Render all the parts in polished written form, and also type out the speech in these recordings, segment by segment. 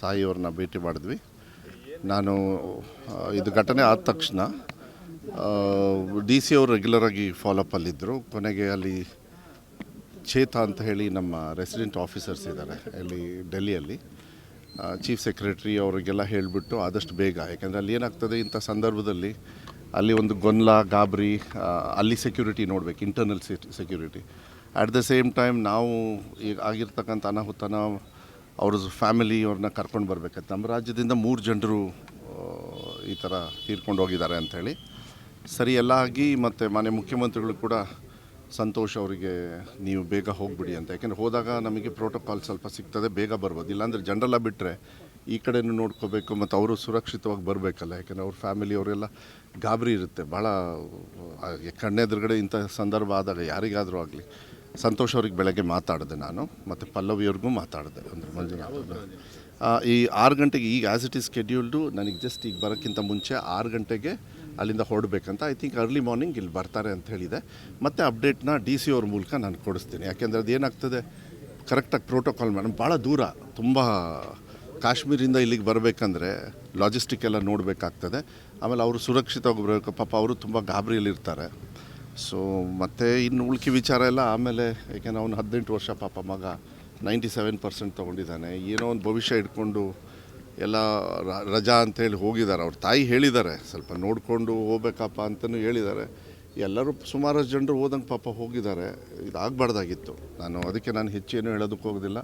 ತಾಯಿಯವ್ರನ್ನ ಭೇಟಿ ಮಾಡಿದ್ವಿ. ನಾನು ಇದು ಘಟನೆ ಆದ ತಕ್ಷಣ ಡಿ ಸಿ ಅವರು ರೆಗ್ಯುಲರಾಗಿ ಫಾಲೋಅಪ್ಪಲ್ಲಿದ್ದರು. ಕೊನೆಗೆ ಅಲ್ಲಿ ಚೇತಾ ಅಂತ ಹೇಳಿ ನಮ್ಮ ರೆಸಿಡೆಂಟ್ ಆಫೀಸರ್ಸ್ ಇದ್ದಾರೆ ಅಲ್ಲಿ ಡೆಲ್ಲಿಯಲ್ಲಿ, ಚೀಫ್ ಸೆಕ್ರೆಟರಿ ಅವರಿಗೆಲ್ಲ ಹೇಳಿಬಿಟ್ಟು ಆದಷ್ಟು ಬೇಗ, ಯಾಕೆಂದರೆ ಅಲ್ಲಿ ಏನಾಗ್ತದೆ ಇಂಥ ಸಂದರ್ಭದಲ್ಲಿ ಅಲ್ಲಿ ಒಂದು ಗೊಂದಲ ಗಾಬರಿ, ಅಲ್ಲಿ ಸೆಕ್ಯೂರಿಟಿ ನೋಡಬೇಕು, internal security. At the same time ನಾವು ಈಗ ಆಗಿರ್ತಕ್ಕಂಥ ಅನಾಹುತನ ಅವ್ರ ಫ್ಯಾಮಿಲಿಯವ್ರನ್ನ ಕರ್ಕೊಂಡು ಬರಬೇಕಂತ. ನಮ್ಮ ರಾಜ್ಯದಿಂದ 3 ಜನರು ಈ ಥರ ತೀರ್ಕೊಂಡು ಹೋಗಿದ್ದಾರೆ ಅಂಥೇಳಿ ಸರಿ ಎಲ್ಲ ಆಗಿ, ಮತ್ತು ಮಾನ್ಯ ಮುಖ್ಯಮಂತ್ರಿಗಳು ಕೂಡ ಸಂತೋಷ್ ಅವರಿಗೆ ನೀವು ಬೇಗ ಹೋಗಿಬಿಡಿ ಅಂತ, ಯಾಕೆಂದರೆ ಹೋದಾಗ ನಮಗೆ ಪ್ರೋಟೋಕಾಲ್ ಸ್ವಲ್ಪ ಸಿಗ್ತದೆ, ಬೇಗ ಬರ್ಬೋದು. ಇಲ್ಲಾಂದರೆ ಜನರೆಲ್ಲ ಬಿಟ್ಟರೆ ಈ ಕಡೆನೂ ನೋಡ್ಕೋಬೇಕು ಮತ್ತು ಅವರು ಸುರಕ್ಷಿತವಾಗಿ ಬರಬೇಕಲ್ಲ, ಯಾಕೆಂದರೆ ಅವ್ರ ಫ್ಯಾಮಿಲಿಯವರೆಲ್ಲ ಗಾಬರಿ ಇರುತ್ತೆ ಭಾಳ. ಕಣ್ಣೆದುರುಗಡೆ ಇಂಥ ಸಂದರ್ಭ ಆದಾಗ ಯಾರಿಗಾದರೂ ಆಗಲಿ. ಸಂತೋಷ್ ಅವ್ರಿಗೆ ಬೆಳಗ್ಗೆ ಮಾತಾಡಿದೆ ನಾನು, ಮತ್ತು ಪಲ್ಲವಿಯವ್ರಿಗೂ ಮಾತಾಡಿದೆ. ಅಂದರೆ ಮಂಜುನಾಥ್ ಈ 6 ಗಂಟೆಗೆ ಈಗ ಆ್ಯಸ್ ಇಟ್ ಈಸ್ ಸ್ಕೆಡ್ಯೂಲ್ಡು, ನನಗೆ ಜಸ್ಟ್ ಈಗ ಬರೋಕ್ಕಿಂತ ಮುಂಚೆ 6 ಗಂಟೆಗೆ ಅಲ್ಲಿಂದ ಹೊರಡಬೇಕಂತ. ಐ ಥಿಂಕ್ ಅರ್ಲಿ ಮಾರ್ನಿಂಗ್ ಇಲ್ಲಿ ಬರ್ತಾರೆ ಅಂತ ಹೇಳಿದೆ. ಮತ್ತು ಅಪ್ಡೇಟ್ನ ಡಿ ಸಿ ಅವ್ರ ಮೂಲಕ ನಾನು ಕೊಡಿಸ್ತೀನಿ, ಯಾಕೆಂದರೆ ಅದೇನಾಗ್ತದೆ ಕರೆಕ್ಟಾಗಿ ಪ್ರೋಟೋಕಾಲ್ ಮೇಡಮ್ ಭಾಳ ದೂರ, ತುಂಬ ಕಾಶ್ಮೀರಿಂದ ಇಲ್ಲಿಗೆ ಬರಬೇಕಂದ್ರೆ ಲಾಜಿಸ್ಟಿಕ್ ಎಲ್ಲ ನೋಡಬೇಕಾಗ್ತದೆ. ಆಮೇಲೆ ಅವರು ಸುರಕ್ಷಿತವಾಗಿ ಬರಬೇಕು, ಪಾಪ ಅವರು ತುಂಬ ಗಾಬರಿಯಲ್ಲಿರ್ತಾರೆ. ಸೊ ಮತ್ತು ಇನ್ನು ಉಳ್ಕಿ ವಿಚಾರ ಎಲ್ಲ ಆಮೇಲೆ, ಯಾಕೆಂದರೆ ಅವನು 18 ವರ್ಷ ಪಾಪ ಮಗ 97% ತೊಗೊಂಡಿದ್ದಾನೆ. ಏನೋ ಒಂದು ಭವಿಷ್ಯ ಇಟ್ಕೊಂಡು ಎಲ್ಲ ರಜಾ ಅಂತೇಳಿ ಹೋಗಿದ್ದಾರೆ. ಅವ್ರ ತಾಯಿ ಹೇಳಿದ್ದಾರೆ ಸ್ವಲ್ಪ ನೋಡಿಕೊಂಡು ಹೋಗ್ಬೇಕಪ್ಪ ಅಂತಲೂ ಹೇಳಿದ್ದಾರೆ. ಎಲ್ಲರೂ ಸುಮಾರಷ್ಟು ಜನರು ಹೋದಂಗೆ ಪಾಪ ಹೋಗಿದ್ದಾರೆ. ಇದಾಗಬಾರ್ದಾಗಿತ್ತು. ಅದಕ್ಕೆ ನಾನು ಹೆಚ್ಚೇನು ಹೇಳೋದಕ್ಕೆ ಹೋಗೋದಿಲ್ಲ.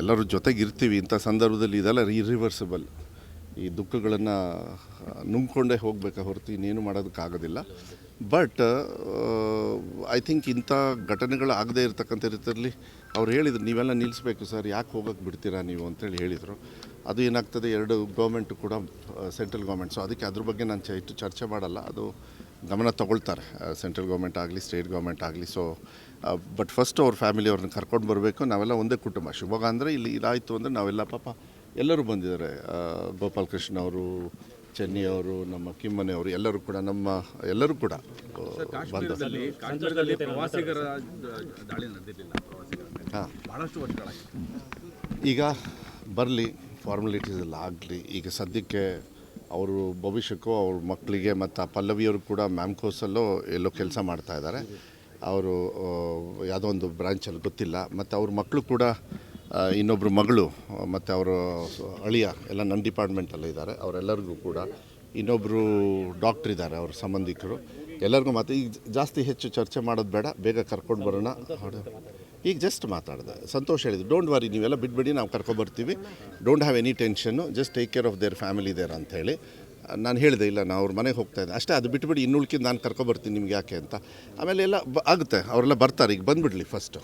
ಎಲ್ಲರೂ ಜೊತೆಗಿರ್ತೀವಿ ಇಂಥ ಸಂದರ್ಭದಲ್ಲಿ. ಇದೆಲ್ಲ ಇರ್ರಿವರ್ಸಿಬಲ್. ಈ ದುಃಖಗಳನ್ನು ನುಂಗ್ಕೊಂಡೇ ಹೋಗಬೇಕಾ ಹೊರತು ಇನ್ನೇನು ಮಾಡೋದಕ್ಕಾಗೋದಿಲ್ಲ. ಬಟ್ ಐ ಥಿಂಕ್ ಇಂಥ ಘಟನೆಗಳು ಆಗದೇ ಇರತಕ್ಕಂಥ ರೀತಿಯಲ್ಲಿ ಅವ್ರು ಹೇಳಿದ್ರು, ನೀವೆಲ್ಲ ನಿಲ್ಲಿಸ್ಬೇಕು ಸರ್, ಯಾಕೆ ಹೋಗೋಕ್ಕೆ ಬಿಡ್ತೀರಾ ನೀವು ಅಂತೇಳಿ ಹೇಳಿದರು. ಅದು ಏನಾಗ್ತದೆ, 2 ಗೌರ್ಮೆಂಟು ಕೂಡ ಸೆಂಟ್ರಲ್ ಗೌರ್ಮೆಂಟ್. ಸೊ ಅದಕ್ಕೆ ಅದ್ರ ಬಗ್ಗೆ ನಾನು ಹೆಚ್ಚು ಚರ್ಚೆ ಮಾಡಲ್ಲ. ಅದು ಗಮನ ತಗೊಳ್ತಾರೆ, ಸೆಂಟ್ರಲ್ ಗೌರ್ಮೆಂಟ್ ಆಗಲಿ ಸ್ಟೇಟ್ ಗೌರ್ಮೆಂಟ್ ಆಗಲಿ. ಸೊ ಬಟ್ ಫಸ್ಟ್ ಅವ್ರ ಫ್ಯಾಮಿಲಿಯವ್ರನ್ನ ಕರ್ಕೊಂಡು ಬರಬೇಕು. ನಾವೆಲ್ಲ ಒಂದೇ ಕುಟುಂಬ. ಶಿವಮೊಗ್ಗ ಅಂದರೆ ಇಲ್ಲಿ ಇದಾಯಿತು ಅಂದರೆ ನಾವೆಲ್ಲ ಪಾಪ ಎಲ್ಲರೂ ಬಂದಿದ್ದಾರೆ. ಗೋಪಾಲ್ ಕೃಷ್ಣ ಅವರು, ಚೆನ್ನಿ ಅವರು, ನಮ್ಮ ಕಿಮ್ಮನೆಯವರು ಎಲ್ಲರೂ ಕೂಡ ಎಲ್ಲರೂ ಕೂಡ ಬಂದು. ಹಾಂ, ಈಗ ಬರಲಿ, ಫಾರ್ಮಾಲಿಟೀಸ್ ಎಲ್ಲ ಆಗಲಿ. ಈಗ ಸದ್ಯಕ್ಕೆ ಅವರು ಭವಿಷ್ಯಕ್ಕೂ ಅವ್ರ ಮಕ್ಕಳಿಗೆ ಮತ್ತು ಪಲ್ಲವಿಯವರು ಕೂಡ ಮ್ಯಾಮ್ಕೋಸಲ್ಲೋ ಎಲ್ಲೋ ಕೆಲಸ ಮಾಡ್ತಾಯಿದ್ದಾರೆ. ಅವರು ಯಾವುದೋ ಒಂದು ಬ್ರಾಂಚಲ್ಲಿ ಗೊತ್ತಿಲ್ಲ. ಮತ್ತು ಅವ್ರ ಮಕ್ಕಳು ಕೂಡ ಇನ್ನೊಬ್ಬರು ಮಗಳು ಮತ್ತು ಅವರು ಅಳಿಯ ಎಲ್ಲ ನನ್ನ ಡಿಪಾರ್ಟ್ಮೆಂಟಲ್ಲೇ ಇದ್ದಾರೆ. ಅವರೆಲ್ಲರಿಗೂ ಕೂಡ ಇನ್ನೊಬ್ಬರು ಡಾಕ್ಟ್ರ್ ಇದ್ದಾರೆ, ಅವ್ರ ಸಂಬಂಧಿಕರು ಎಲ್ಲರಿಗೂ. ಮತ್ತು ಈಗ ಜಾಸ್ತಿ ಹೆಚ್ಚು ಚರ್ಚೆ ಮಾಡೋದು ಬೇಡ, ಬೇಗ ಕರ್ಕೊಂಡು ಬರೋಣ. ಈಗ ಜಸ್ಟ್ ಮಾತಾಡಿದೆ. ಸಂತೋಷ್ ಹೇಳಿದ್ರು, ಡೋಂಟ್ ವರಿ, ನೀವೆಲ್ಲ ಬಿಟ್ಬಿಡಿ, ನಾವು ಕರ್ಕೊಬರ್ತೀವಿ, don't have any tension, just take care of their family there ಅಂಥೇಳಿ ನಾನು ಹೇಳಿದೆ. ಇಲ್ಲ, ನಾವು ಅವ್ರ ಮನೆಗೆ ಹೋಗ್ತಾಯಿದ್ದೆ ಅಷ್ಟೇ, ಅದು ಬಿಟ್ಬಿಡಿ, ಇನ್ನುಳ್ಕಿದ್ದು ನಾನು ಕರ್ಕೊಬರ್ತೀನಿ ನಿಮ್ಗೆ ಯಾಕೆ ಅಂತ. ಆಮೇಲೆ ಎಲ್ಲ ಆಗುತ್ತೆ, ಅವರೆಲ್ಲ ಬರ್ತಾರೆ. ಈಗ ಬಂದುಬಿಡ್ಲಿ ಫಸ್ಟು.